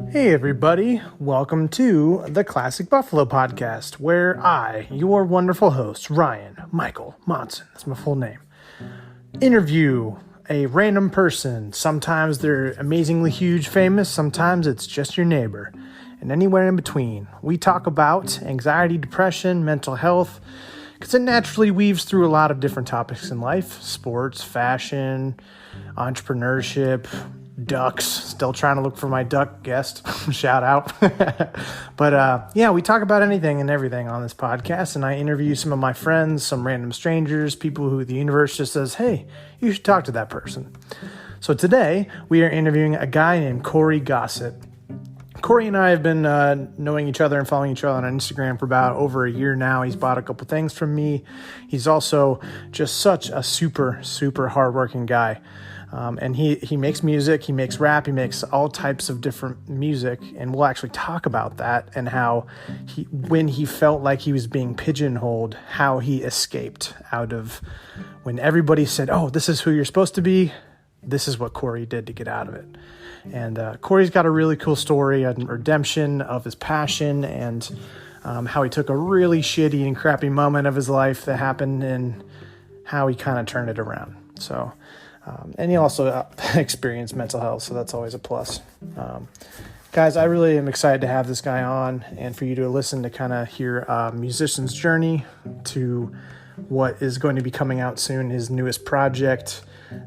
Hey everybody, welcome to the Classic Buffalo Podcast, where I, your wonderful host, Ryan Michael Monson, that's my full name, interview a random person. Sometimes they're amazingly huge, famous, sometimes it's just your neighbor, and anywhere in between. We talk about anxiety, depression, mental health, because it naturally weaves through a lot of different topics in life: sports, fashion, entrepreneurship, ducks. Still trying to look for my duck guest. Shout out. But we talk about anything and everything on this podcast, and I interview some of my friends, some random strangers, people who the universe just says, hey, you should talk to that person. So today we are interviewing a guy named Corey Gossett. Corey and I have been knowing each other and following each other on Instagram for about over a year now. He's bought a couple things from me. He's also just such a super, super hardworking guy. And he makes music, he makes rap, he makes all types of different music, and we'll actually talk about that and how when he felt like he was being pigeonholed, how he escaped out of when everybody said, oh, this is who you're supposed to be. This is what Corey did to get out of it. And Corey's got a really cool story on redemption of his passion and how he took a really shitty and crappy moment of his life that happened and how he kind of turned it around. So, and he also experienced mental health, so that's always a plus. Guys, I really am excited to have this guy on and for you to listen to kind of hear a musician's journey to what is going to be coming out soon, his newest project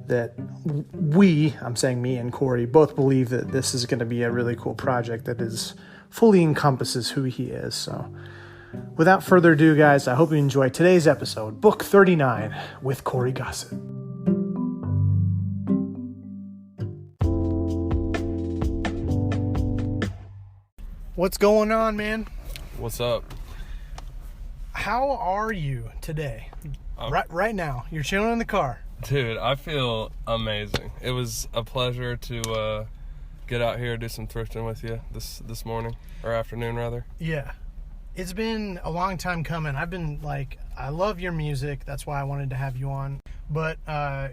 that I'm saying me and Corey, both believe that this is going to be a really cool project that is fully encompasses who he is. So without further ado, guys, I hope you enjoy today's episode, Book 39 with Corey Gossett. What's going on, man? What's up? How are you today? Right now, you're chilling in the car. Dude, I feel amazing. It was a pleasure to get out here and do some thrifting with you this morning, or afternoon rather. Yeah. It's been a long time coming. I love your music. That's why I wanted to have you on. But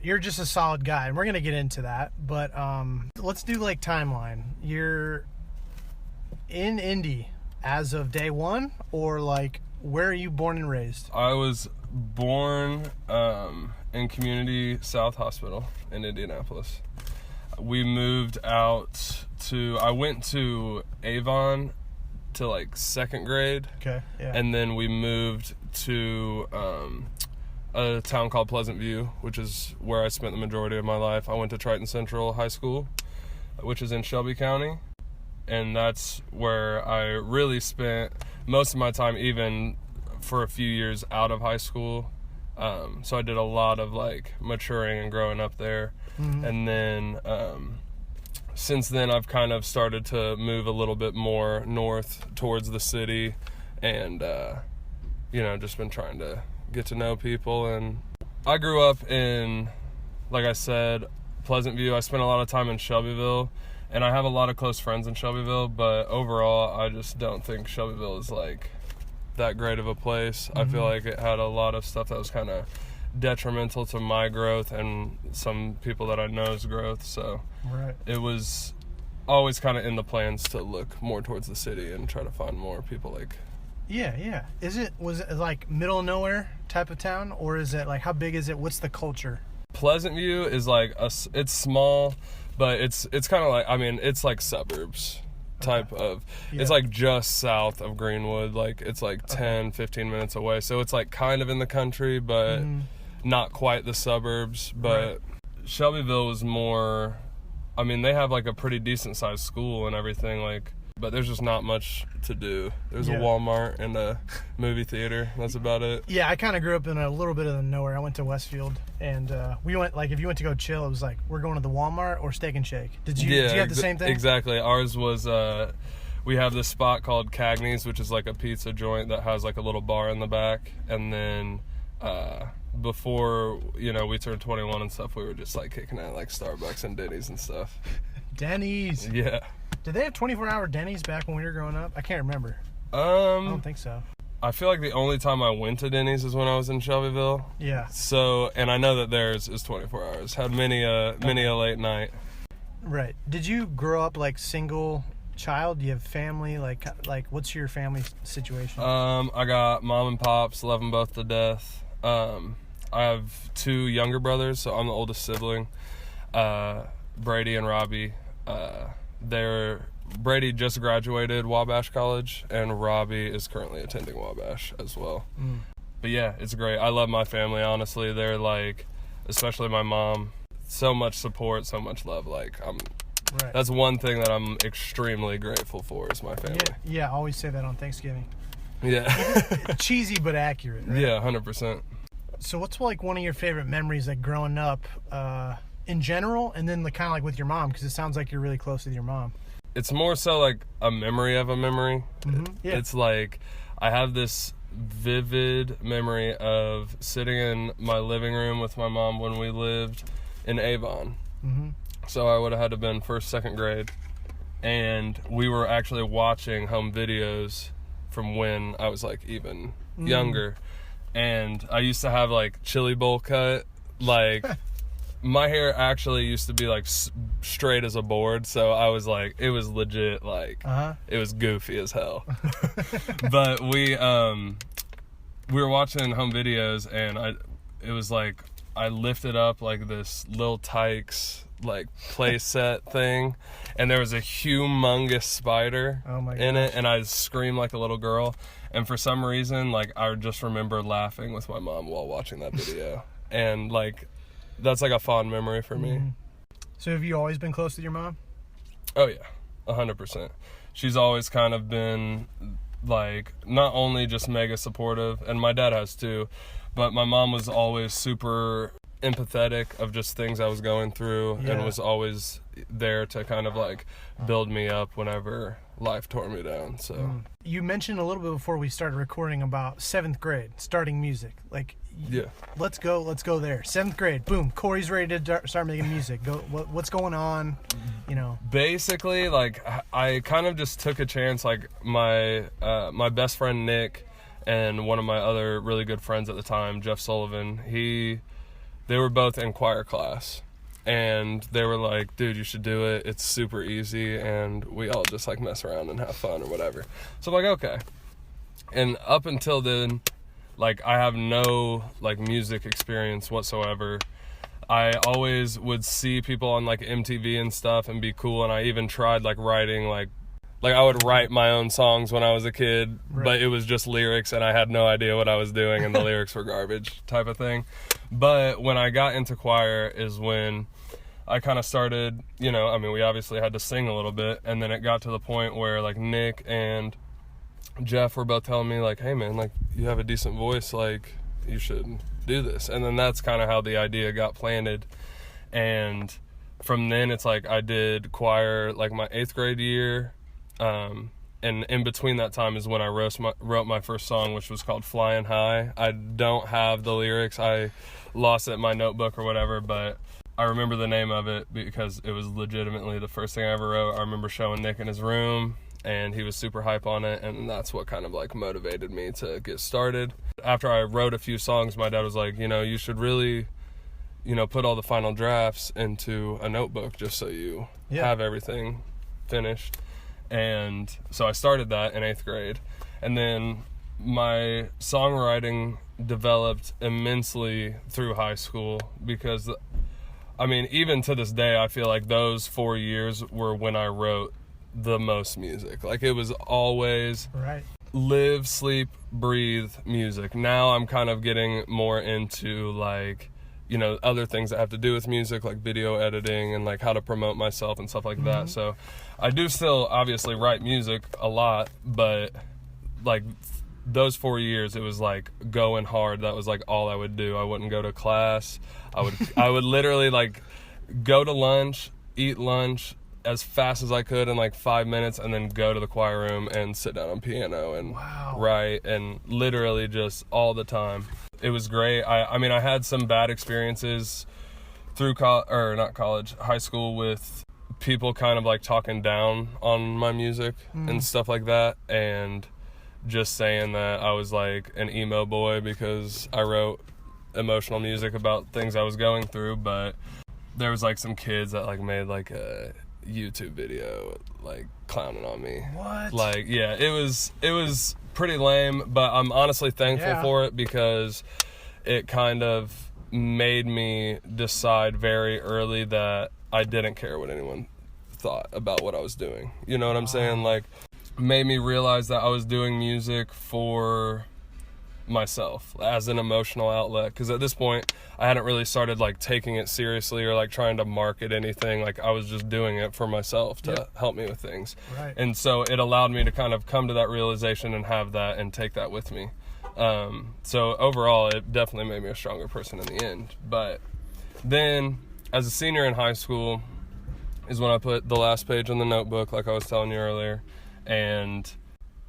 you're just a solid guy, and we're going to get into that. But let's do timeline. You're in Indy as of day one, or where are you born and raised? I was born in Community South Hospital in Indianapolis. We moved out I went to Avon to second grade. Okay, yeah. And then we moved to a town called Pleasant View, which is where I spent the majority of my life. I went to Triton Central High School, which is in Shelby County. And that's where I really spent most of my time, even for a few years out of high school. So I did a lot of maturing and growing up there. Mm-hmm. And then since then I've kind of started to move a little bit more north towards the city and, just been trying to get to know people. And I grew up in, like I said, Pleasant View. I spent a lot of time in Shelbyville. And I have a lot of close friends in Shelbyville, but overall, I just don't think Shelbyville is that great of a place. Mm-hmm. I feel like it had a lot of stuff that was kind of detrimental to my growth and some people that I know's growth. So It was always kind of in the plans to look more towards the city and try to find more people Yeah. Was it middle of nowhere type of town, or is it how big is it? What's the culture? Pleasant View is it's small. But it's kind of it's suburbs type of, yeah. It's just south of Greenwood. It's 10, 15 minutes away. So it's kind of in the country, but not quite the suburbs. But Shelbyville was more, they have a pretty decent sized school and everything, but there's just not much to do. There's a Walmart and a movie theater. That's about it. Yeah, I kind of grew up in a little bit of the nowhere. I went to Westfield, and we went, if you went to go chill, it was we're going to the Walmart or Steak and Shake. Did you have the same thing? Exactly. Ours was, we have this spot called Cagney's, which is a pizza joint that has a little bar in the back. And then before, we turned 21 and stuff, we were just kicking at Starbucks and Denny's and stuff. Denny's? Yeah. Did they have 24-hour Denny's back when we were growing up? I can't remember. I don't think so. I feel like the only time I went to Denny's is when I was in Shelbyville. Yeah. So, and I know that theirs is 24 hours. Had many a late night. Right. Did you grow up like single child? Do you have family? Like what's your family situation? I got mom and pops, love them both to death. I have 2 younger brothers, so I'm the oldest sibling. Brady and Robbie. Brady just graduated Wabash College, and Robbie is currently attending Wabash as well. But yeah, it's great. I love my family, honestly. They're like, especially my mom, so much support, so much love. Like, that's one thing that I'm extremely grateful for is my family. Yeah, I always say that on Thanksgiving. Yeah. Cheesy but accurate, right? Yeah, 100%. So what's like one of your favorite memories, like growing up in general, and then kind of like with your mom, because it sounds like you're really close with your mom? It's more so like a memory of a memory. Yeah. It's like I have this vivid memory of sitting in my living room with my mom when we lived in Avon. So I would have had to have been 1st, 2nd grade, and we were actually watching home videos from when I was like even younger, and I used to have like chili bowl cut, like my hair actually used to be like straight as a board, so I was like, it was legit, like it was goofy as hell. But we were watching home videos, and it was like I lifted up like this Lil Tykes like play set thing, and there was a humongous spider in it, and I screamed like a little girl, and for some reason like I just remember laughing with my mom while watching that video. And like that's like a fond memory for me. So have you always been close with your mom? Oh yeah, 100%. She's always kind of been like not only just mega supportive, and my dad has too, but my mom was always super empathetic of just things I was going through, and was always there to kind of like build me up whenever life tore me down. So you mentioned a little bit before we started recording about 7th grade starting music. Like, let's go there. 7th grade, boom, Corey's ready to start making music. What's going on? You know, basically, like I kind of just took a chance. Like my best friend Nick and one of my other really good friends at the time, Jeff Sullivan, they were both in choir class, and they were like, dude, you should do it. It's super easy, and we all just like mess around and have fun or whatever. So I'm like, okay. And up until then, like I have no like music experience whatsoever. I always would see people on like MTV and stuff and be cool, and I even tried like writing like I would write my own songs when I was a kid, but it was just lyrics, and I had no idea what I was doing, and the lyrics were garbage type of thing. But when I got into choir is when I kind of started, you know, I mean, we obviously had to sing a little bit, and then it got to the point where like Nick and Jeff were both telling me like, hey man, like you have a decent voice, like you should do this. And then that's kind of how the idea got planted. And from then it's like I did choir like my 8th grade year. And in between that time is when I wrote my first song, which was called Flying High. I don't have the lyrics. I lost it in my notebook or whatever, but I remember the name of it because it was legitimately the first thing I ever wrote. I remember showing Nick in his room, and he was super hype on it, and that's what kind of like motivated me to get started. After I wrote a few songs, my dad was like, you know, you should really, you know, put all the final drafts into a notebook just so you have everything finished. And so I started that in 8th grade, and then my songwriting developed immensely through high school, because I mean, even to this day, I feel like those 4 years were when I wrote the most music. Like it was always live, sleep, breathe music. Now I'm kind of getting more into like, you know, other things that have to do with music, like video editing and like how to promote myself and stuff like that. So I do still obviously write music a lot, but like those 4 years, it was like going hard. That was like all I would do. I wouldn't go to class. I would literally like go to lunch, eat lunch as fast as I could in like 5 minutes, and then go to the choir room and sit down on piano and write, and literally just all the time. It was great. I mean, I had some bad experiences through high school with people kind of like talking down on my music and stuff like that, and just saying that I was like an emo boy because I wrote emotional music about things I was going through. But there was like some kids that like made like a, YouTube video, like, clowning on me. What? Like, yeah, it was pretty lame, but I'm honestly thankful for it, because it kind of made me decide very early that I didn't care what anyone thought about what I was doing. You know what I'm saying? Like, made me realize that I was doing music for myself as an emotional outlet, because at this point I hadn't really started like taking it seriously or like trying to market anything. Like, I was just doing it for myself to help me with things. Right. And so it allowed me to kind of come to that realization and have that and take that with me. So overall, it definitely made me a stronger person in the end. But then as a senior in high school is when I put the last page on the notebook, like I was telling you earlier, and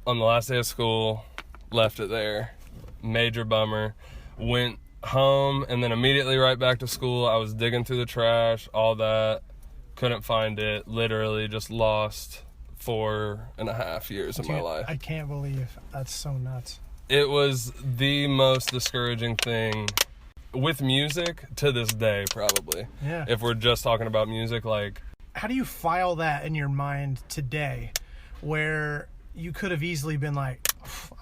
on the last day of school left it there. Major bummer. Went home and then immediately right back to school. I was digging through the trash, all that, couldn't find it. Literally just lost 4.5 years of my life. I can't believe that's so nuts. It was the most discouraging thing with music to this day, probably. Yeah. If we're just talking about music, like, how do you file that in your mind today, where you could have easily been like,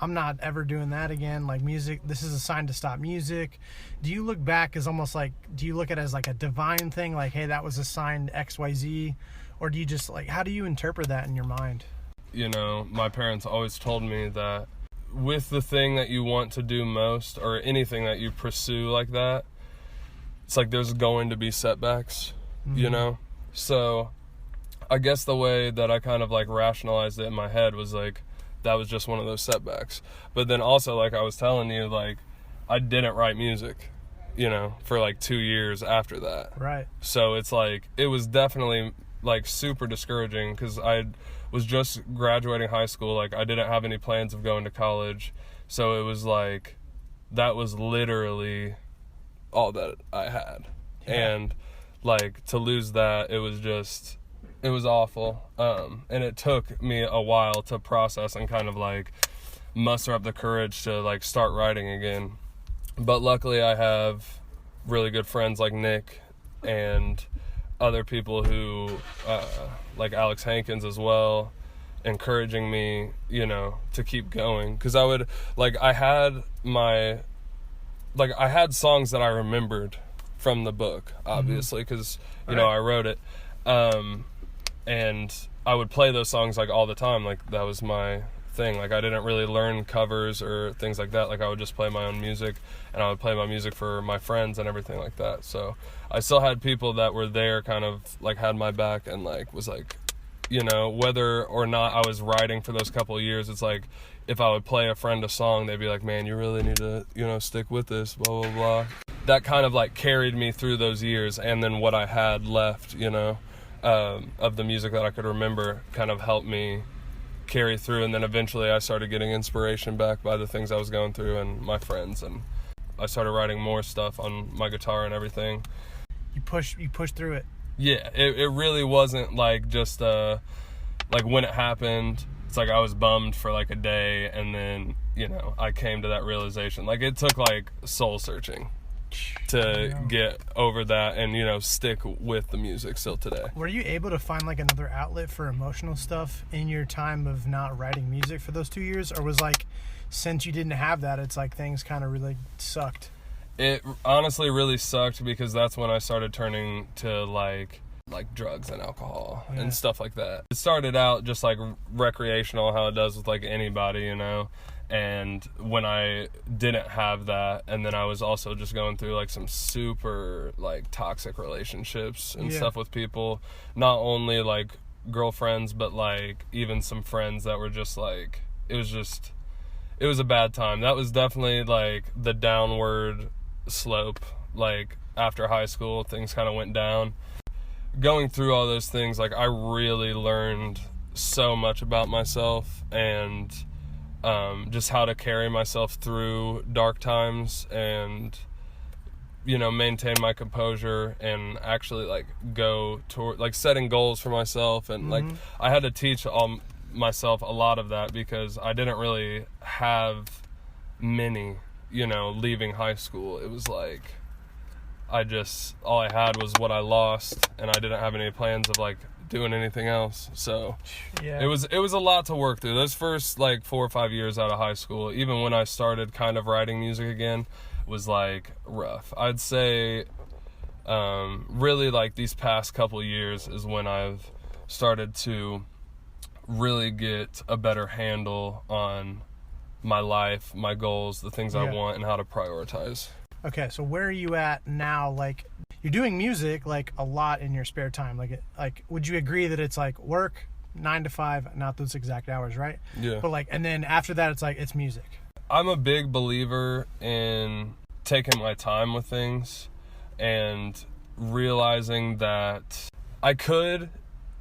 I'm not ever doing that again. Like, music, this is a sign to stop music. Do you look back as almost like, do you look at it as like a divine thing? Like, hey, that was a sign to XYZ? Or do you just like, how do you interpret that in your mind? You know, my parents always told me that with the thing that you want to do most, or anything that you pursue like that, it's like there's going to be setbacks, you know? So I guess the way that I kind of like rationalized it in my head was like, that was just one of those setbacks. But then also, like I was telling you, like, I didn't write music, you know, for like 2 years after that. Right. So it's like, it was definitely like super discouraging, because I was just graduating high school. Like, I didn't have any plans of going to college. So it was like, that was literally all that I had. Yeah. And like, to lose that, it was awful. And it took me a while to process and kind of like muster up the courage to like start writing again. But luckily I have really good friends like Nick and other people who, like Alex Hankins as well, encouraging me, you know, to keep going. 'Cause I had songs that I remembered from the book, obviously, 'cause, you know, I wrote it. And I would play those songs like all the time. Like, that was my thing. Like, I didn't really learn covers or things like that. Like, I would just play my own music, and I would play my music for my friends and everything like that. So I still had people that were there, kind of like had my back, and like was like, you know, whether or not I was writing for those couple of years, it's like, if I would play a friend a song, they'd be like, man, you really need to, you know, stick with this, blah, blah, blah. That kind of like carried me through those years. And then what I had left, you know, of the music that I could remember kind of helped me carry through. And then eventually I started getting inspiration back by the things I was going through and my friends, and I started writing more stuff on my guitar and everything. You pushed through it. Yeah, it really wasn't like just like when it happened, it's like I was bummed for like a day, and then, you know, I came to that realization. Like, it took like soul searching to get over that and, you know, stick with the music still today. Were you able to find like another outlet for emotional stuff in your time of not writing music for those 2 years? Or was like, since you didn't have that, it's like things kind of really sucked? It honestly really sucked, because that's when I started turning to like drugs and alcohol and stuff like that. It started out just like recreational, how it does with like anybody, you know. And when I didn't have that, and then I was also just going through like some super like toxic relationships and stuff with people, not only like girlfriends, but like even some friends that were just like, it was a bad time. That was definitely like the downward slope. Like, after high school, things kind of went down. Going through all those things, like, I really learned so much about myself, and just how to carry myself through dark times, and, you know, maintain my composure, and actually like go toward like setting goals for myself. And like, I had to teach myself a lot of that, because I didn't really have many, you know, leaving high school. It was like, all I had was what I lost, and I didn't have any plans of like doing anything else. So Yeah. it was a lot to work through. Those first like 4 or 5 years out of high school, even when I started kind of writing music again, was like rough. I'd say really like these past couple years is when I've started to really get a better handle on my life, my goals, the things I want, and how to prioritize. Okay, so where are you at now? Like, you're doing music like a lot in your spare time. Like, would you agree that it's like work 9 to 5, not those exact hours, right? Yeah. But like, and then after that, it's like it's music. I'm a big believer in taking my time with things and realizing that I could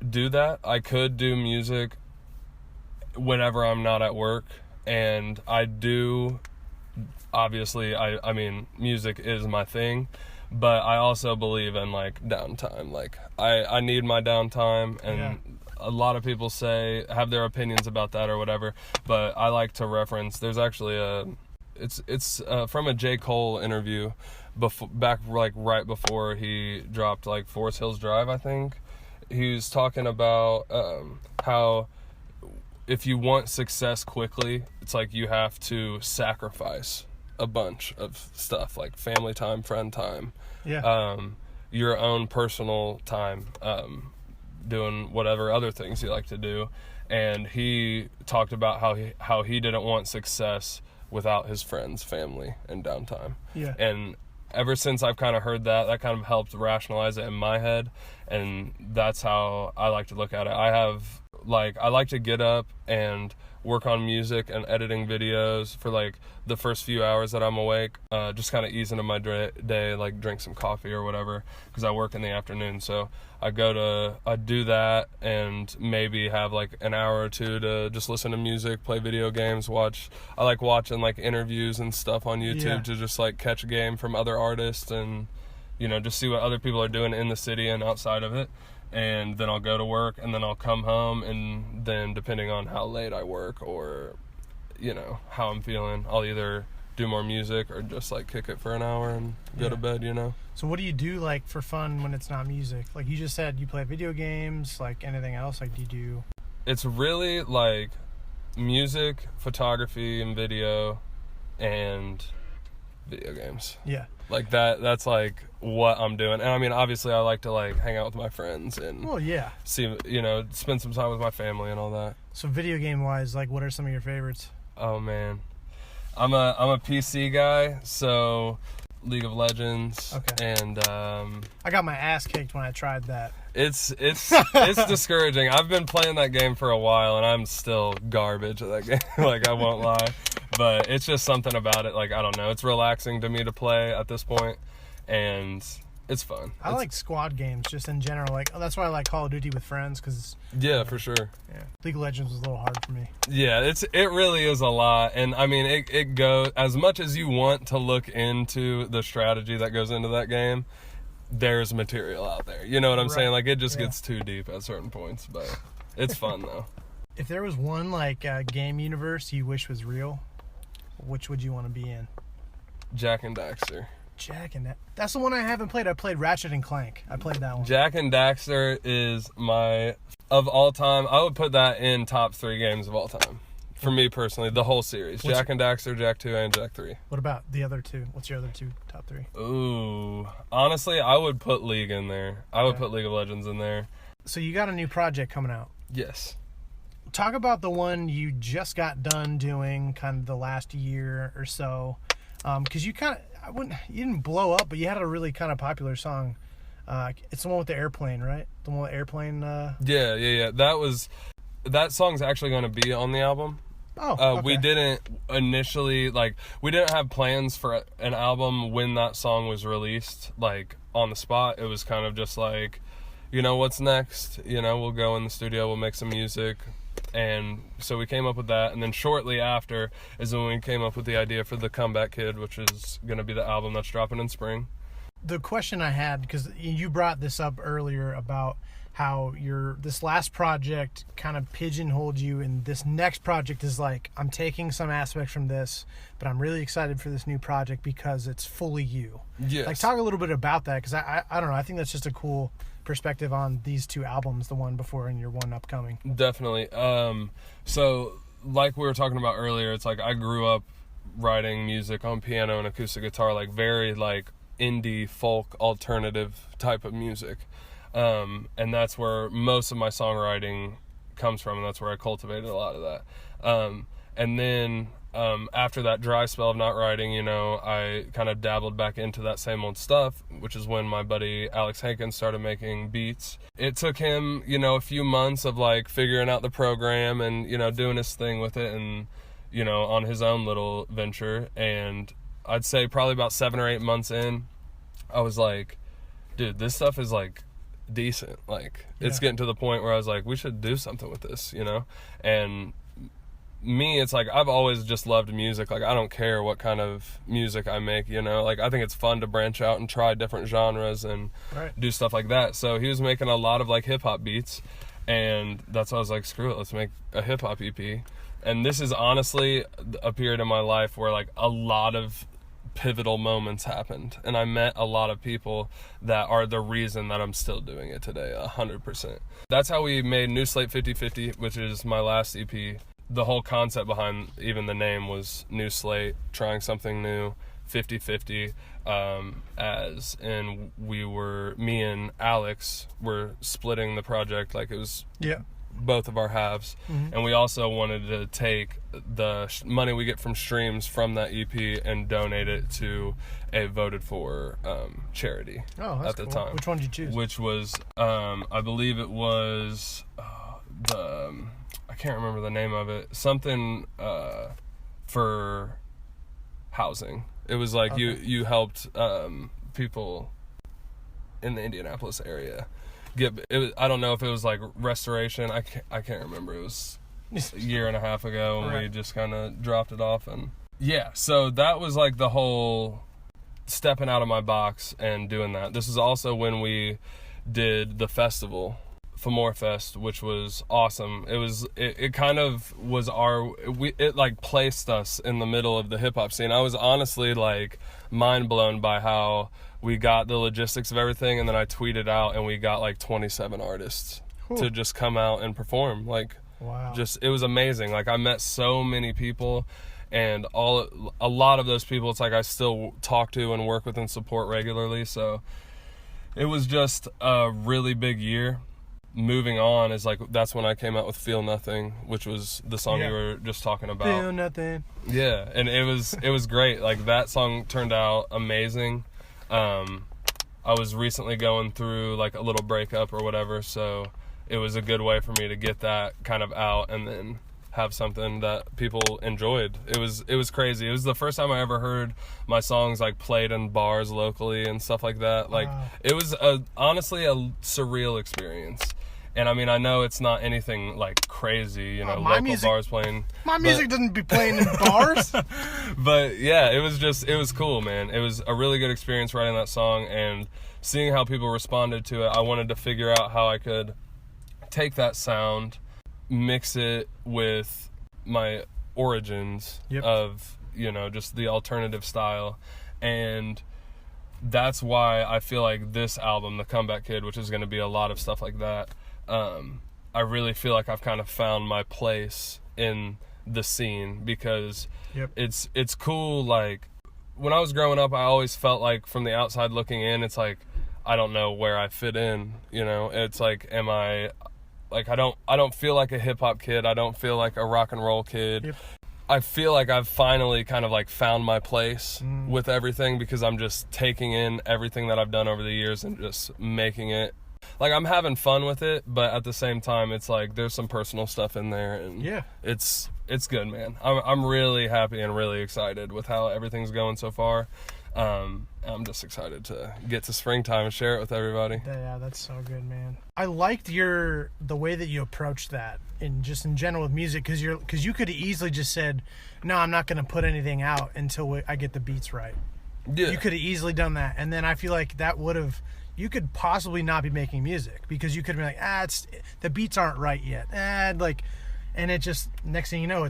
do that. I could do music whenever I'm not at work, and I do. Obviously, I mean, music is my thing, but I also believe in like downtime. Like I need my downtime, and a lot of people have their opinions about that or whatever, but I like to reference, there's actually it's from a J. Cole interview back like right before he dropped like Forest Hills Drive, I think. He was talking about how if you want success quickly, it's like you have to sacrifice a bunch of stuff, like family time, friend time, your own personal time, doing whatever other things you like to do. And he talked about how he didn't want success without his friends, family, and downtime. Yeah. And ever since I've kind of heard that kind of helped rationalize it in my head, and that's how I like to look at it. I like to get up and work on music and editing videos for like the first few hours that I'm awake, just kind of ease into my day, like drink some coffee or whatever, because I work in the afternoon. So I do that and maybe have like an hour or two to just listen to music, play video games, I like watching like interviews and stuff on YouTube to just like catch a game from other artists and, you know, just see what other people are doing in the city and outside of it. And then I'll go to work, and then I'll come home, and then depending on how late I work or, you know, how I'm feeling, I'll either do more music or just like kick it for an hour and go to bed, you know. So what do you do like for fun when it's not music? Like you just said you play video games, like anything else? Like do you do... It's really like music, photography, and video, and video games. Yeah. Like that's like what I'm doing. And I mean, obviously I like to like hang out with my friends and see, you know, spend some time with my family and all that. So video game wise, like what are some of your favorites? Oh man. I'm a PC guy, so League of Legends. Okay. And I got my ass kicked when I tried that. It's discouraging. I've been playing that game for a while and I'm still garbage at that game. Like I won't lie. But it's just something about it, like, I don't know. It's relaxing to me to play at this point, and it's fun. I like squad games just in general. Like that's why I like Call of Duty with friends, because for sure. Yeah, League of Legends was a little hard for me. Yeah, it really is a lot, and I mean it goes as much as you want to look into the strategy that goes into that game. There's material out there. You know what I'm saying? Like it just gets too deep at certain points, but it's fun though. If there was one like game universe you wish was real, which would you want to be in? Jak and Daxter. That's the one I haven't played. I played Ratchet and Clank. I played that one. Jak and Daxter is of all time, I would put that in top 3 games of all time. For me personally, the whole series. Jak and Daxter, Jak 2, and Jak 3. What about the other two? What's your other two top 3? Ooh. Honestly, I would put League in there. I would put League of Legends in there. So you got a new project coming out. Yes. Talk about the one you just got done doing kind of the last year or so. Because you didn't blow up, but you had a really kind of popular song. It's the one with the airplane, right? The one with the airplane. Yeah. That song's actually going to be on the album. Oh, okay. We didn't initially, we didn't have plans for an album when that song was released, on the spot. It was kind of just what's next? We'll go in the studio, we'll make some music. And so we came up with that, and then shortly after is when we came up with the idea for the Comeback Kid, which is going to be the album that's dropping in spring. The question I had, because you brought this up earlier about how this last project kind of pigeonholed you, and this next project is like, I'm taking some aspects from this, but I'm really excited for this new project because it's fully you. Yes. Like, talk a little bit about that, because I don't know, I think that's just a cool perspective on these two albums, the one before and your one upcoming. Definitely. So like we were talking about earlier, it's like I grew up writing music on piano and acoustic guitar, like very like indie folk alternative type of music. And that's where most of my songwriting comes from, and that's where I cultivated a lot of that. And then after that dry spell of not writing, you know, I kind of dabbled back into that same old stuff, which is when my buddy Alex Hankins started making beats. It took him, you know, a few months of like figuring out the program and, you know, doing his thing with it and, you know, on his own little venture. And I'd say probably about 7 or 8 months in, I was like, dude, this stuff is like decent. Like, it's getting to the point where I was like, we should do something with this, you know? And me, it's like, I've always just loved music. Like, I don't care what kind of music I make, you know? Like, I think it's fun to branch out and try different genres and do stuff like that. So he was making a lot of like hip-hop beats, and that's why I was like, screw it, let's make a hip-hop EP. And this is honestly a period in my life where like a lot of pivotal moments happened, and I met a lot of people that are the reason that I'm still doing it today, 100%. That's how we made New Slate 50/50, which is my last EP. The whole concept behind even the name was New Slate, trying something new, 50/50, as in me and Alex were splitting the project, like it was both of our halves. And we also wanted to take the money we get from streams from that EP and donate it to a voted for charity at the time. Which one did you choose? Which was I believe it was I can't remember the name of it, something for housing. It was like you helped people in the Indianapolis area I don't know if it was like restoration. I can't remember. It was a year and a half ago, and we just kind of dropped it off. And so that was like the whole stepping out of my box and doing that. This is also when we did the festival, Famore Fest, which was awesome. It kind of was it like placed us in the middle of the hip hop scene. I was honestly like mind blown by how we got the logistics of everything, and then I tweeted out and we got like 27 artists to just come out and perform. Like, wow. It was amazing. Like, I met so many people, and a lot of those people, it's like I still talk to and work with and support regularly. So it was just a really big year. Moving on is like, that's when I came out with Feel Nothing, which was the song you were just talking about. Feel Nothing. Yeah, and it was great. Like, that song turned out amazing. I was recently going through like a little breakup or whatever, so it was a good way for me to get that kind of out and then have something that people enjoyed. It was crazy. It was the first time I ever heard my songs like played in bars locally and stuff like that. Like, it was honestly a surreal experience. And I mean, I know it's not anything like crazy, you know, local bars playing. My music doesn't be playing in bars. But yeah, it was cool, man. It was a really good experience writing that song and seeing how people responded to it. I wanted to figure out how I could take that sound, mix it with my origins of, you know, just the alternative style. And that's why I feel like this album, The Comeback Kid, which is going to be a lot of stuff like that, I really feel like I've kind of found my place in the scene, because it's cool. Like, when I was growing up, I always felt like from the outside looking in, it's like, I don't know where I fit in, you know? It's like, am I, like, I don't feel like a hip-hop kid. I don't feel like a rock and roll kid. I feel like I've finally kind of like found my place with everything, because I'm just taking in everything that I've done over the years and just making it. Like, I'm having fun with it, but at the same time, it's like there's some personal stuff in there, and it's good, man. I'm really happy and really excited with how everything's going so far. I'm just excited to get to springtime and share it with everybody. Yeah, that's so good, man. I liked the way that you approached that, in general with music, because you could have easily just said, no, I'm not going to put anything out until I get the beats right. Yeah. You could have easily done that, and then I feel like that would have you could possibly not be making music because you could be like, the beats aren't right yet. And it just, next thing you know,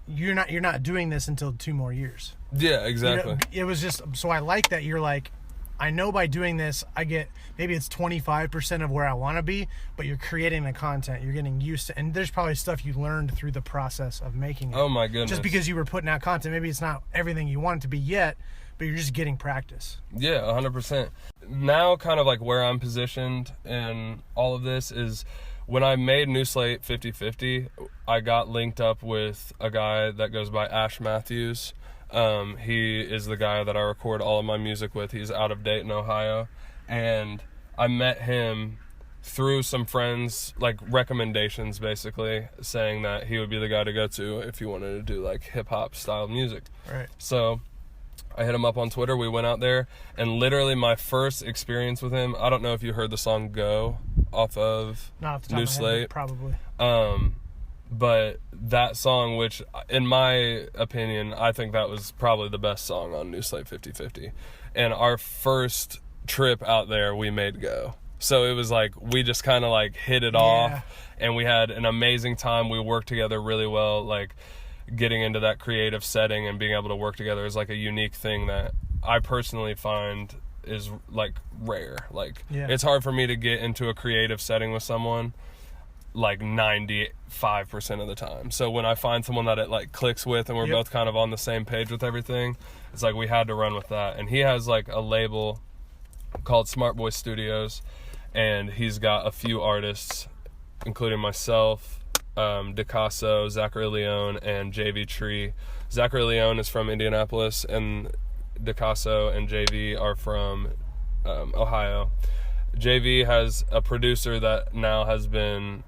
you're not doing this until 2 more years. Yeah, exactly. It was just, so I like that you're like, I know by doing this, I get, maybe it's 25% of where I want to be, but you're creating the content, you're getting used to, and there's probably stuff you learned through the process of making it. Oh my goodness. Just because you were putting out content, maybe it's not everything you want it to be yet, but you're just getting practice. Yeah, 100%. Now kind of like where I'm positioned in all of this is when I made New Slate 50/50, I got linked up with a guy that goes by Ash Matthews. He is the guy that I record all of my music with. He's out of Dayton, Ohio. And I met him through some friends, like recommendations basically, saying that he would be the guy to go to if you wanted to do like hip hop style music. Right. So I hit him up on Twitter. We went out there, and literally my first experience with him, I don't know if you heard the song Go off of Not off the top New of my Slate. head, probably. But that song, which in my opinion, I think that was probably the best song on New Slate 50/50. And our first trip out there, we made Go. So it was like, we just kind of like hit it off, and we had an amazing time. We worked together really well. Like getting into that creative setting and being able to work together is like a unique thing that I personally find is like rare. Like it's hard for me to get into a creative setting with someone like 95% of the time. So when I find someone that it like clicks with and we're both kind of on the same page with everything, it's like we had to run with that. And he has like a label called Smart Boy Studios, and he's got a few artists, including myself, DeCasso, Zachary Leone, and JV Tree. Zachary Leone is from Indianapolis, and DeCasso and JV are from Ohio. JV has a producer that now has been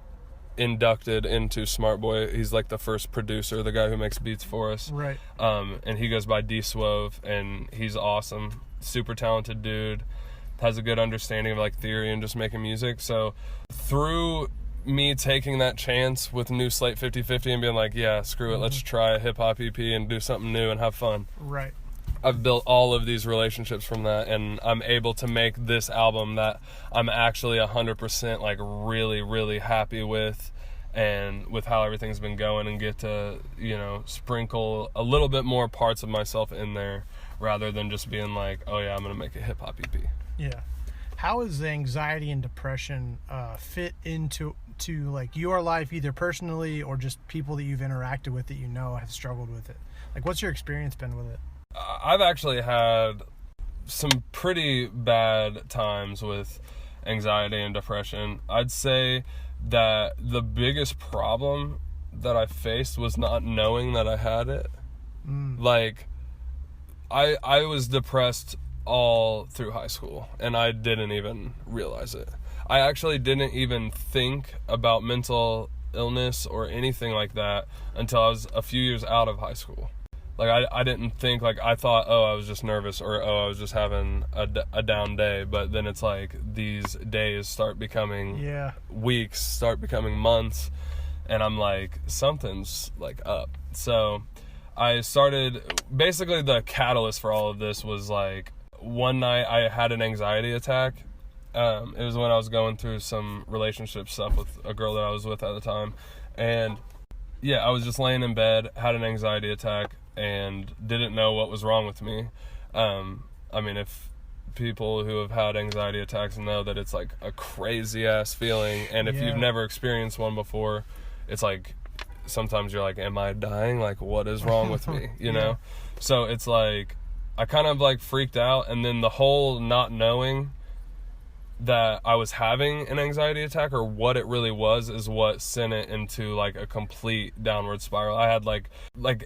inducted into Smart Boy. He's like the first producer, the guy who makes beats for us. Right. And he goes by D Swove, and he's awesome. Super talented dude. Has a good understanding of like theory and just making music. So through me taking that chance with New Slate 50/50 and being like, yeah, screw it, let's try a hip hop EP and do something new and have fun. Right. I've built all of these relationships from that, and I'm able to make this album that I'm actually 100% like really, really happy with, and with how everything's been going, and get to, you know, sprinkle a little bit more parts of myself in there rather than just being like, oh yeah, I'm going to make a hip hop EP. Yeah. How does anxiety and depression fit into like your life, either personally or just people that you've interacted with that you know have struggled with it? Like, what's your experience been with it? I've actually had some pretty bad times with anxiety and depression. I'd say that the biggest problem that I faced was not knowing that I had it. Like, I was depressed all through high school, and I didn't even realize it. I actually didn't even think about mental illness or anything like that until I was a few years out of high school. Like, I didn't think, like, I thought, oh, I was just nervous, or, oh, I was just having a down day. But then it's like these days start becoming weeks, start becoming months, and I'm like, something's, like, up. So I started, basically the catalyst for all of this was, like, one night I had an anxiety attack. It was when I was going through some relationship stuff with a girl that I was with at the time. And, yeah, I was just laying in bed, had an anxiety attack, and didn't know what was wrong with me. I mean, if people who have had anxiety attacks know that it's like a crazy ass feeling, and if you've never experienced one before, it's like sometimes you're like, am I dying? Like, what is wrong with me? You know? So it's like I kind of like freaked out, and then the whole not knowing that I was having an anxiety attack or what it really was is what sent it into like a complete downward spiral. I had like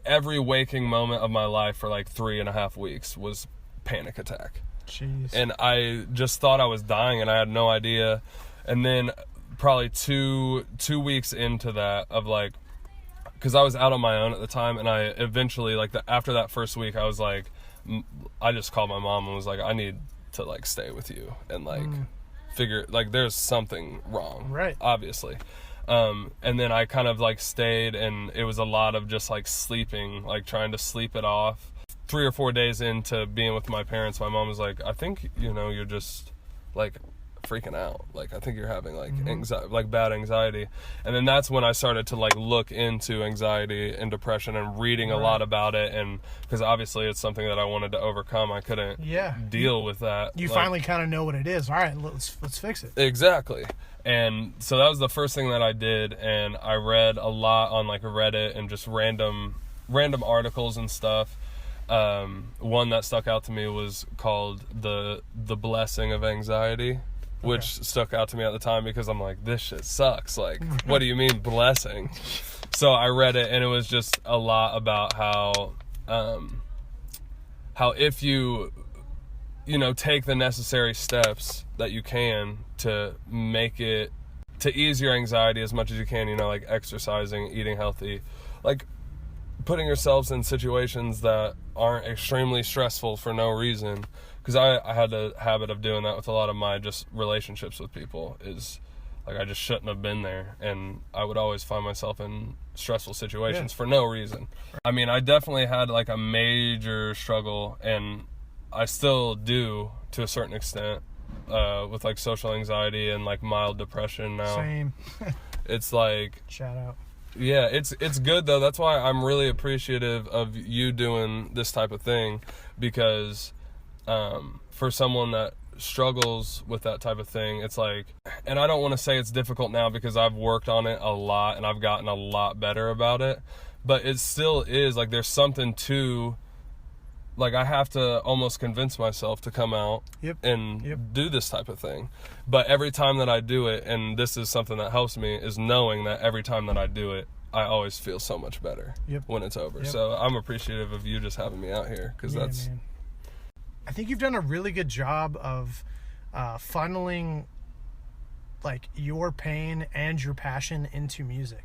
every waking moment of my life for like 3.5 weeks was panic attack. Jeez. And I just thought I was dying, and I had no idea. And then probably two weeks into that, of like, because I was out on my own at the time, and I eventually, like, after that first week, I was like, I just called my mom and was like, I need to like stay with you and like figure, like, there's something wrong, right? Obviously. And then I kind of like stayed, and it was a lot of just like sleeping, like trying to sleep it off. 3 or 4 days into being with my parents, my mom was like, I think, you know, you're just like freaking out. Like, I think you're having like anxiety, like bad anxiety. And then that's when I started to like look into anxiety and depression and reading a lot about it. And because obviously it's something that I wanted to overcome. I couldn't deal with that. You finally kind of know what it is. All right, let's fix it. Exactly. And so that was the first thing that I did. And I read a lot on like Reddit and just random articles and stuff. One that stuck out to me was called the blessing of anxiety, which stuck out to me at the time because I'm like, this shit sucks. Like, what do you mean blessing? So I read it, and it was just a lot about how if you take the necessary steps that you can to ease your anxiety as much as you can, like exercising, eating healthy, like putting yourselves in situations that aren't extremely stressful for no reason. Because I had a habit of doing that with a lot of my just relationships with people, is like I just shouldn't have been there, and I would always find myself in stressful situations for no reason. I mean, I definitely had like a major struggle, and I still do to a certain extent, with like social anxiety and like mild depression now. Same. It's like, shout out. Yeah, it's good though. That's why I'm really appreciative of you doing this type of thing, because for someone that struggles with that type of thing, it's like, and I don't want to say it's difficult now because I've worked on it a lot and I've gotten a lot better about it, but it still is like there's something to, like, I have to almost convince myself to come out and do this type of thing. But every time that I do it, and this is something that helps me, is knowing that every time that I do it, I always feel so much better when it's over. So I'm appreciative of you just having me out here, because that's... Man. I think you've done a really good job of funneling like your pain and your passion into music.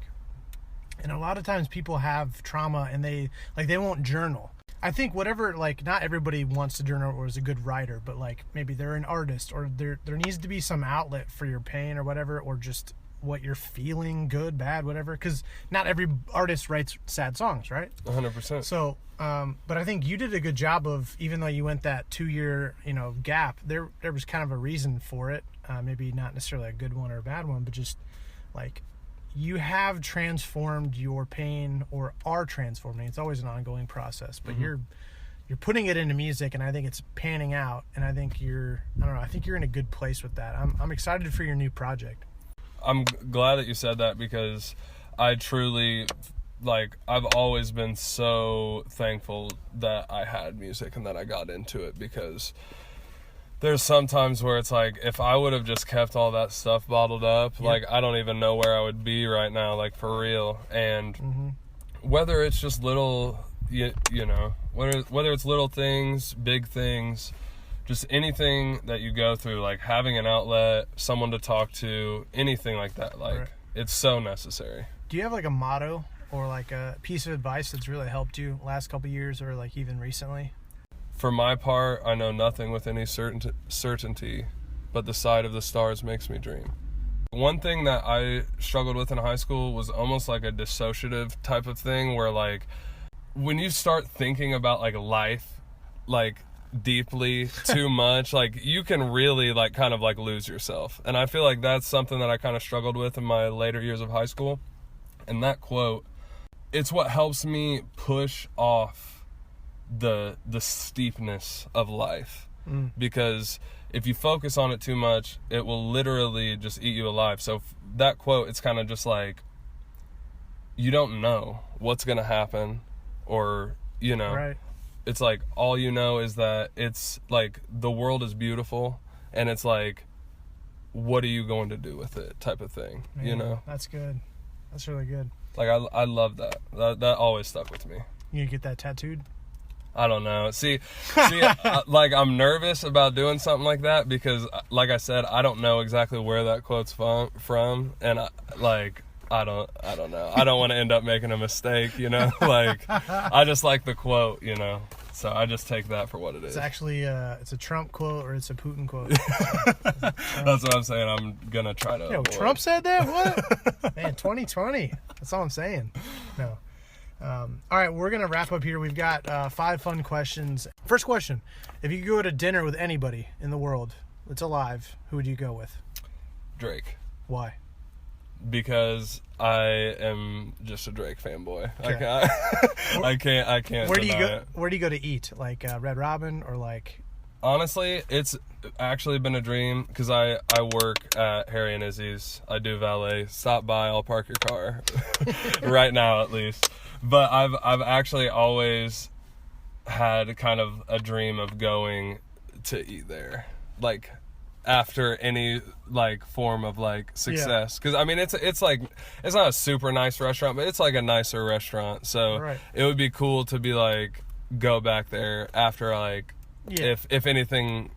And a lot of times people have trauma and they won't journal. I think whatever, like, not everybody wants to journal or is a good writer, but like maybe they're an artist, or there needs to be some outlet for your pain or whatever, or just what you're feeling, good, bad, whatever, because not every artist writes sad songs, right? 100%. So but I think you did a good job of, even though you went that 2-year gap, there was kind of a reason for it, maybe not necessarily a good one or a bad one, but just like you have transformed your pain, or are transforming. It's always an ongoing process, but you're putting it into music, and I think it's panning out, and I think you're in a good place with that. I'm excited for your new project. I'm glad that you said that, because I truly, like, I've always been so thankful that I had music and that I got into it, because there's some times where it's like, if I would have just kept all that stuff bottled up, like, I don't even know where I would be right now, like, for real. And whether it's just little, whether it's little things, big things, just anything that you go through, like having an outlet, someone to talk to, anything like that, like, it's so necessary. Do you have like a motto or like a piece of advice that's really helped you last couple of years, or like even recently? For my part, I know nothing with any certainty, but the sight of the stars makes me dream. One thing that I struggled with in high school was almost like a dissociative type of thing, where like when you start thinking about like life, like deeply too much, like you can really like kind of like lose yourself. And I feel like that's something that I kind of struggled with in my later years of high school. And that quote, it's what helps me push off the steepness of life, because if you focus on it too much, it will literally just eat you alive. So that quote, it's kind of just like, you don't know what's gonna happen, or it's like, all you know is that it's like the world is beautiful, and it's like, what are you going to do with it, type of thing. Man, that's good. That's really good. Like, I love that always stuck with me. You gonna get that tattooed? I don't know. See, like, I'm nervous about doing something like that, because like I said, I don't know exactly where that quote's from, and I don't know. I don't want to end up making a mistake, like, I just like the quote, so I just take that for what it is. It's actually it's a Trump quote, or it's a Putin quote. That's what I'm saying. I'm gonna try to avoid. Trump said that? What? Man, 2020. That's all I'm saying. No. All right, we're going to wrap up here. We've got 5 fun questions. First question: if you could go to dinner with anybody in the world, it's alive, who would you go with? Drake. Why? Because I am just a Drake fanboy. Okay. I can't. Where do you deny go? it. Where do you go to eat? Like Red Robin or like? Honestly, it's actually been a dream because I work at Harry and Izzy's. I do valet. Stop by, I'll park your car. Right now, at least. But I've actually always had kind of a dream of going to eat there, like after any like form of like success. Because I mean, it's like it's not a super nice restaurant, but it's like a nicer restaurant. So Right. it would be cool to be like go back there after like. Yeah. If anything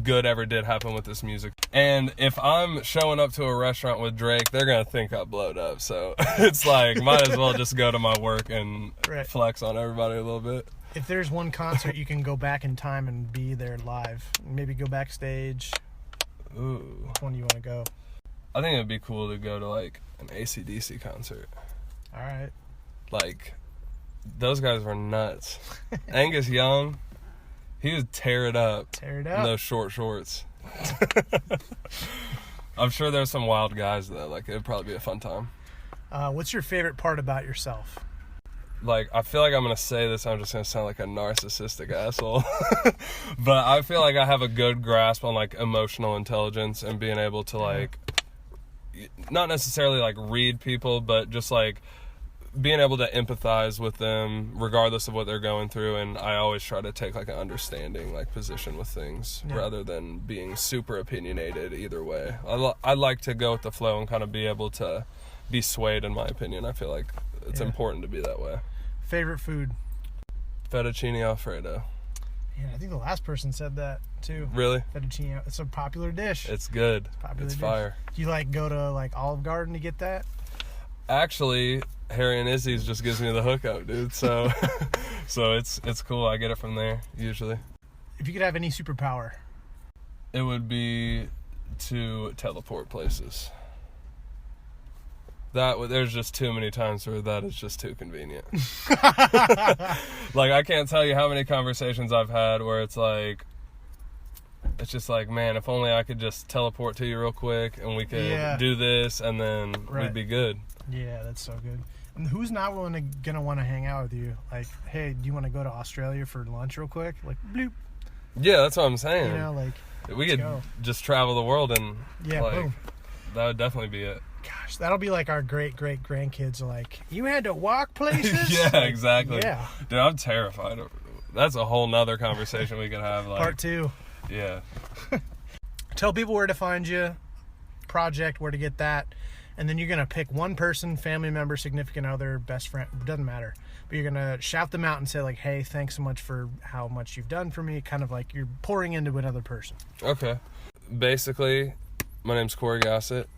good ever did happen with this music. And if I'm showing up to a restaurant with Drake, they're going to think I blowed up. So it's like, might as well just go to my work and Right. flex on everybody a little bit. If there's one concert you can go back in time and be there live, maybe go backstage. Ooh. Which one do you want to go? I think it'd be cool to go to like an AC/DC concert. All right. Like, those guys were nuts. Angus Young, he would tear it up. Tear it In up. those short shorts. I'm sure there's some wild guys though. Like, it'd probably be a fun time. What's your favorite part about yourself? Like, I feel like I'm going to say this, I'm just going to sound like a narcissistic asshole. But I feel like I have a good grasp on, like, emotional intelligence and being able to, like, not necessarily, like, read people, but just, like, being able to empathize with them regardless of what they're going through. And I always try to take, like, an understanding, like, position with things rather than being super opinionated either way. I like to go with the flow and kind of be able to be swayed, in my opinion. I feel like it's important to be that way. Favorite food? Fettuccine Alfredo. Yeah, I think the last person said that too. Really? Fettuccine. It's a popular dish. It's good. Popular It's dish. fire. Do you like go to like Olive Garden to get that? Actually, Harry and Izzy's just gives me the hookup, dude. So, so it's cool. I get it from there usually. If you could have any superpower, It would be to teleport places. There's just too many times where that is just too convenient. Like, I can't tell you how many conversations I've had where it's just like, man, if only I could just teleport to you real quick and we could do this and then we'd be good. Yeah, that's so good. And who's not gonna want to hang out with you? Like, hey, do you want to go to Australia for lunch real quick? Like, bloop. Yeah, that's what I'm saying. You know, like, we could just travel the world and boom. That would definitely be it. Gosh, that'll be like our great grandkids. Like, you had to walk places. Yeah, exactly. Yeah, dude, I'm terrified. That's a whole nother conversation we could have. Like, part 2. Yeah. Tell people where to find you, project, where to get that, and then you're gonna pick one person, family member, significant other, best friend, doesn't matter. But you're gonna shout them out and say like, "Hey, thanks so much for how much you've done for me." Kind of like you're pouring into another person. Okay. Basically, my name's Corey Gossett.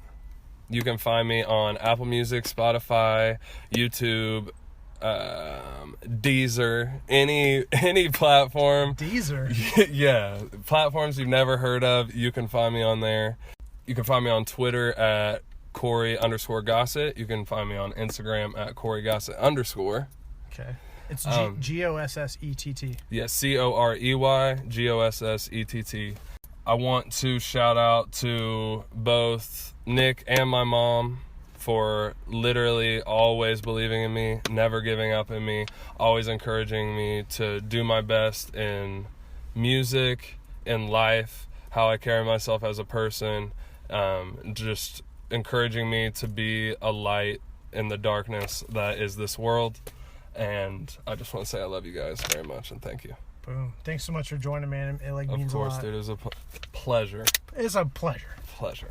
You can find me on Apple Music, Spotify, YouTube, Deezer, any platform. Deezer? Yeah, platforms you've never heard of, you can find me on there. You can find me on Twitter at Corey_Gossett. You can find me on Instagram at Corey_Gossett_. Okay. It's Gossett. Yes, CoreyGossett. I want to shout out to both Nick and my mom for literally always believing in me, never giving up in me, always encouraging me to do my best in music, in life, how I carry myself as a person, just encouraging me to be a light in the darkness that is this world. And I just want to say I love you guys very much and thank you. Boom. Thanks so much for joining, man. It means a lot. Of course, dude. It was a pleasure. It's a pleasure. Pleasure.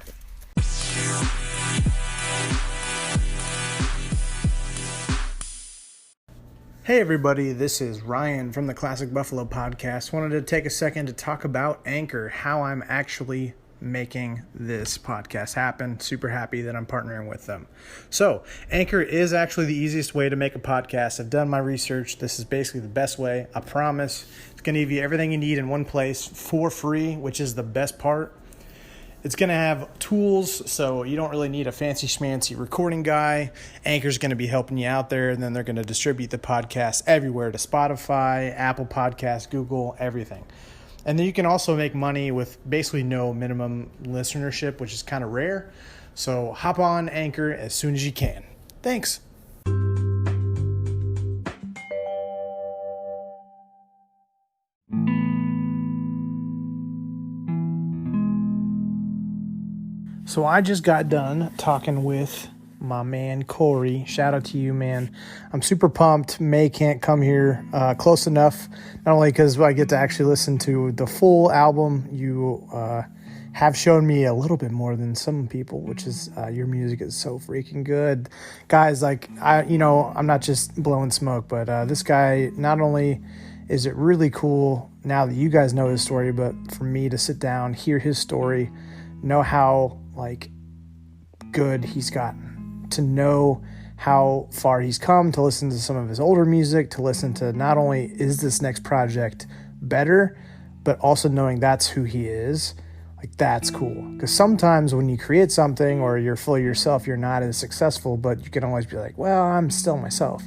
Hey everybody, this is Ryan from the Classic Buffalo Podcast. Wanted to take a second to talk about Anchor, how I'm actually making this podcast happen. Super happy that I'm partnering with them. So, Anchor is actually the easiest way to make a podcast. I've done my research. This is basically the best way. I promise. It's going to give you everything you need in one place for free, which is the best part. It's going to have tools, so you don't really need a fancy schmancy recording guy. Anchor's going to be helping you out there, and then they're going to distribute the podcast everywhere to Spotify, Apple Podcasts, Google, everything. And then you can also make money with basically no minimum listenership, which is kind of rare. So hop on Anchor as soon as you can. Thanks. So I just got done talking with my man Corey. Shout out to you, man. I'm super pumped. May can't come here close enough, not only because I get to actually listen to the full album. You have shown me a little bit more than some people, which is your music is so freaking good. Guys, like, I'm not just blowing smoke, but this guy, not only is it really cool now that you guys know his story, but for me to sit down, hear his story, know how like good he's gotten, to know how far he's come, to listen to some of his older music, to listen to not only is this next project better, but also knowing that's who he is. Like, that's cool. Because sometimes when you create something or you're full of yourself, you're not as successful, but you can always be like, well, I'm still myself.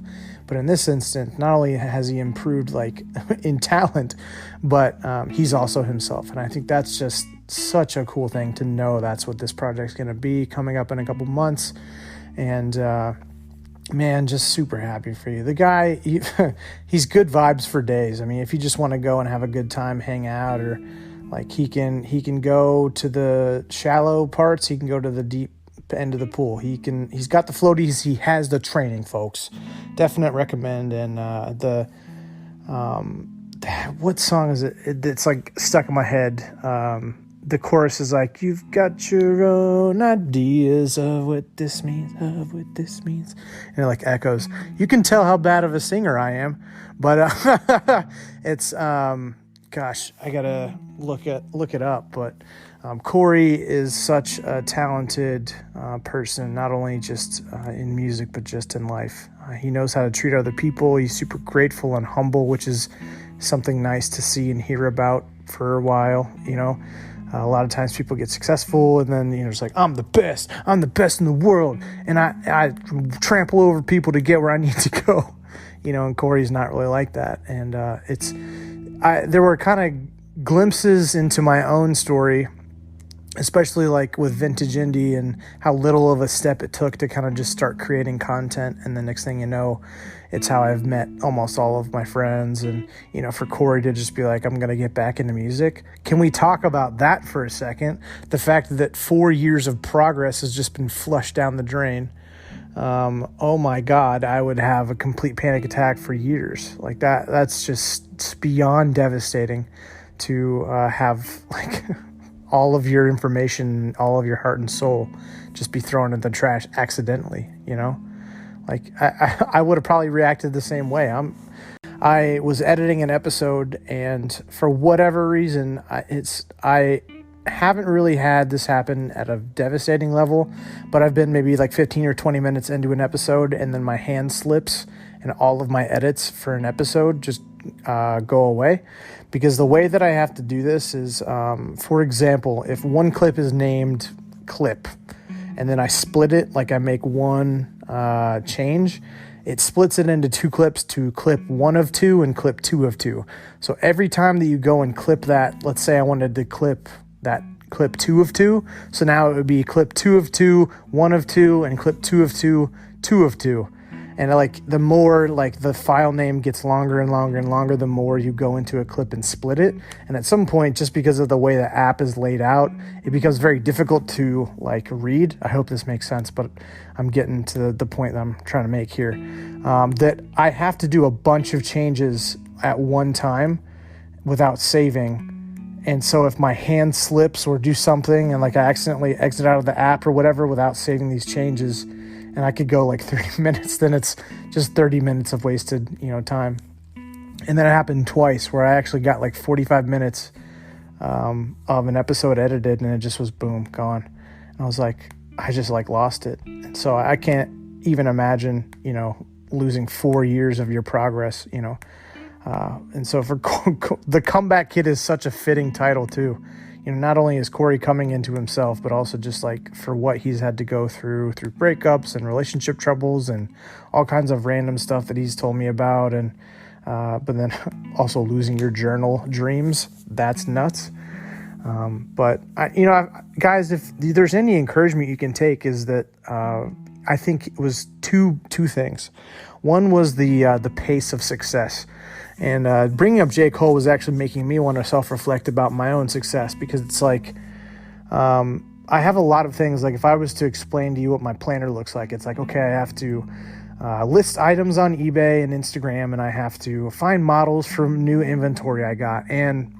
But in this instance, not only has he improved like in talent, but he's also himself. And I think that's just such a cool thing to know that's what this project's going to be coming up in a couple months. And man, just super happy for you. The guy, he's good vibes for days. I mean, if you just want to go and have a good time, hang out, or like he can go to the shallow parts, he can go to the deep end of the pool. He's got the floaties, he has the training, folks. Definite recommend. And what song is it? It's like stuck in my head. The chorus is like, you've got your own ideas of what this means, and it like echoes. You can tell how bad of a singer I am, but it's gosh, I gotta look it up. But Corey is such a talented person, not only just in music, but just in life. He knows how to treat other people. He's super grateful and humble, which is something nice to see and hear about for a while, A lot of times people get successful and then, it's like, I'm the best in the world. And I trample over people to get where I need to go, and Corey's not really like that. And there were kind of glimpses into my own story, especially like with Vintage Indie and how little of a step it took to kind of just start creating content. And the next thing you know, it's how I've met almost all of my friends. And, for Corey to just be like, I'm going to get back into music. Can we talk about that for a second? The fact that 4 years of progress has just been flushed down the drain. Oh my God, I would have a complete panic attack for years. Like that's just beyond devastating to have like all of your information, all of your heart and soul just be thrown in the trash accidentally, Like I would have probably reacted the same way. I was editing an episode, and for whatever reason, I haven't really had this happen at a devastating level, but I've been maybe like 15 or 20 minutes into an episode, and then my hand slips, and all of my edits for an episode just go away. Because the way that I have to do this is, for example, if one clip is named clip, and then I split it, like I make one change, it splits it into two clips to clip 1 of 2 and clip 2 of 2. So every time that you go and clip that, let's say I wanted to clip that clip 2 of 2, so now it would be clip 2 of 2, 1 of 2, and clip 2 of 2, 2 of 2. And like the more like the file name gets longer and longer and longer, the more you go into a clip and split it. And at some point, just because of the way the app is laid out, it becomes very difficult to like read. I hope this makes sense, but I'm getting to the point that I'm trying to make here. That I have to do a bunch of changes at one time without saving. And so if my hand slips or do something and like I accidentally exit out of the app or whatever without saving these changes, and I could go like 30 minutes, then it's just 30 minutes of wasted, time. And then it happened twice where I actually got like 45 minutes of an episode edited, and it just was boom, gone. And I was like, I just like lost it. And so I can't even imagine, losing 4 years of your progress, and so for the Comeback Kid is such a fitting title too. Not only is Corey coming into himself, but also just like for what he's had to go through breakups and relationship troubles and all kinds of random stuff that he's told me about. And but then also losing your journal dreams, that's nuts. But guys, if there's any encouragement you can take, is that I think it was two things. One was the pace of success, and bringing up J. Cole was actually making me want to self-reflect about my own success, because it's like I have a lot of things. Like if I was to explain to you what my planner looks like, it's like, okay, I have to list items on eBay and Instagram, and I have to find models from new inventory I got, and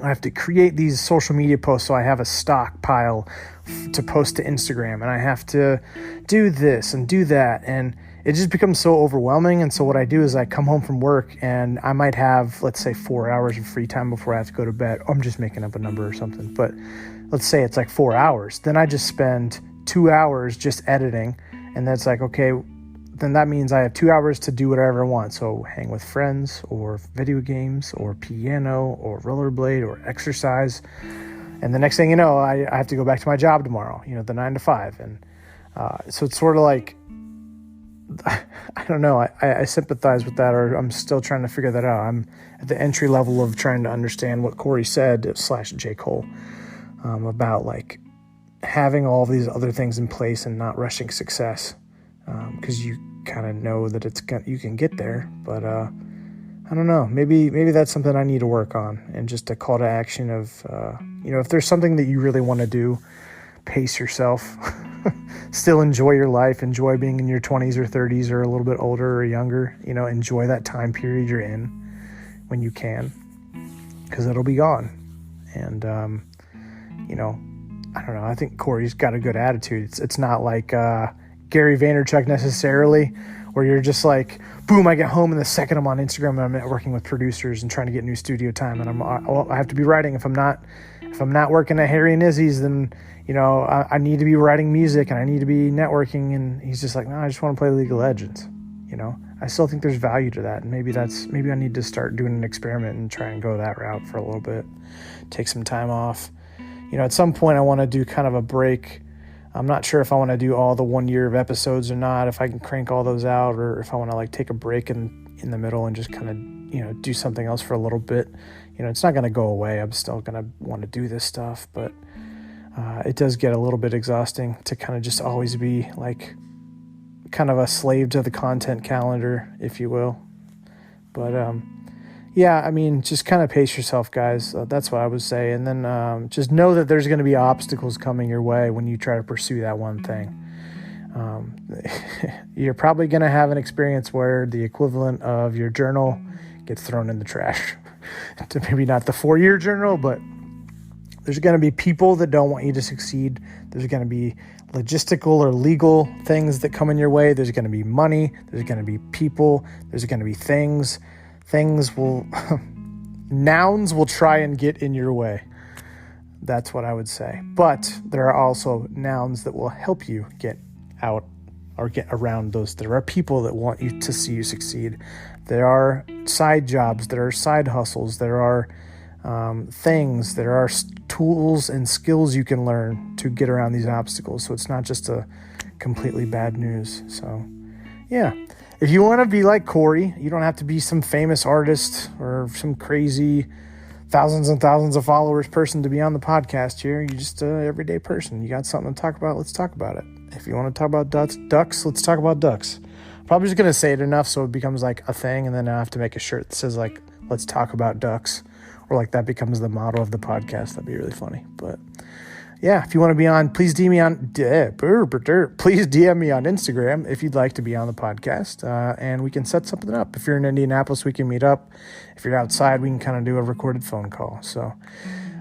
I have to create these social media posts so I have a stockpile to post to Instagram, and I have to do this and do that, and it just becomes so overwhelming. And so what I do is I come home from work and I might have, let's say, 4 hours of free time before I have to go to bed. I'm just making up a number or something, but let's say it's like 4 hours. Then I just spend 2 hours just editing, and that's like, okay, then that means I have 2 hours to do whatever I want. So hang with friends, or video games, or piano, or rollerblade, or exercise. And the next thing you know, I have to go back to my job tomorrow, the 9 to 5. And so it's sort of like, I don't know, I sympathize with that, or I'm still trying to figure that out. I'm at the entry level of trying to understand what Corey said / J. Cole about like having all these other things in place and not rushing success. Because you kind of know that you can get there, but I don't know. Maybe that's something I need to work on, and just a call to action of if there's something that you really want to do, pace yourself. Still enjoy your life. Enjoy being in your 20s or 30s or a little bit older or younger. Enjoy that time period you're in when you can, because it'll be gone. And I don't know. I think Corey's got a good attitude. It's not like Gary Vaynerchuk necessarily, where you're just like, boom, I get home and the second I'm on Instagram and I'm networking with producers and trying to get new studio time, and I have to be writing. If I'm not working at Harry and Izzy's, then I need to be writing music and I need to be networking. And he's just like, no, I just want to play League of Legends. I still think there's value to that, and maybe I need to start doing an experiment and try and go that route for a little bit, take some time off. At some point I want to do kind of a break. I'm not sure if I want to do all the 1 year of episodes or not, if I can crank all those out, or if I want to like take a break in the middle and just kind of, do something else for a little bit. It's not going to go away. I'm still going to want to do this stuff, but it does get a little bit exhausting to kind of just always be like kind of a slave to the content calendar, if you will. But just kind of pace yourself, guys. That's what I would say. And then just know that there's going to be obstacles coming your way when you try to pursue that one thing. You're probably going to have an experience where the equivalent of your journal gets thrown in the trash. Maybe not the 4-year journal, but there's going to be people that don't want you to succeed. There's going to be logistical or legal things that come in your way. There's going to be money. There's going to be people. There's going to be things. Nouns will try and get in your way. That's what I would say. But there are also nouns that will help you get out or get around those. There are people that want you to see you succeed. There are side jobs. There are side hustles. There are things. There are tools and skills you can learn to get around these obstacles. So it's not just a completely bad news. So, yeah. If you want to be like Corey, you don't have to be some famous artist or some crazy thousands and thousands of followers person to be on the podcast here. You're just an everyday person. You got something to talk about, let's talk about it. If you want to talk about ducks, let's talk about ducks. Probably just going to say it enough so it becomes like a thing, and then I have to make a shirt that says like, let's talk about ducks, or like that becomes the motto of the podcast. That'd be really funny. But yeah, if you want to be on, please DM me on Instagram if you'd like to be on the podcast, and we can set something up. If you're in Indianapolis, we can meet up. If you're outside, we can kind of do a recorded phone call. So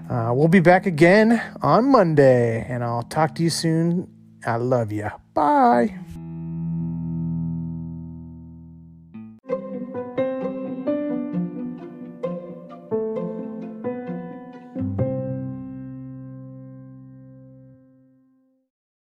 we'll be back again on Monday, and I'll talk to you soon. I love you. Bye.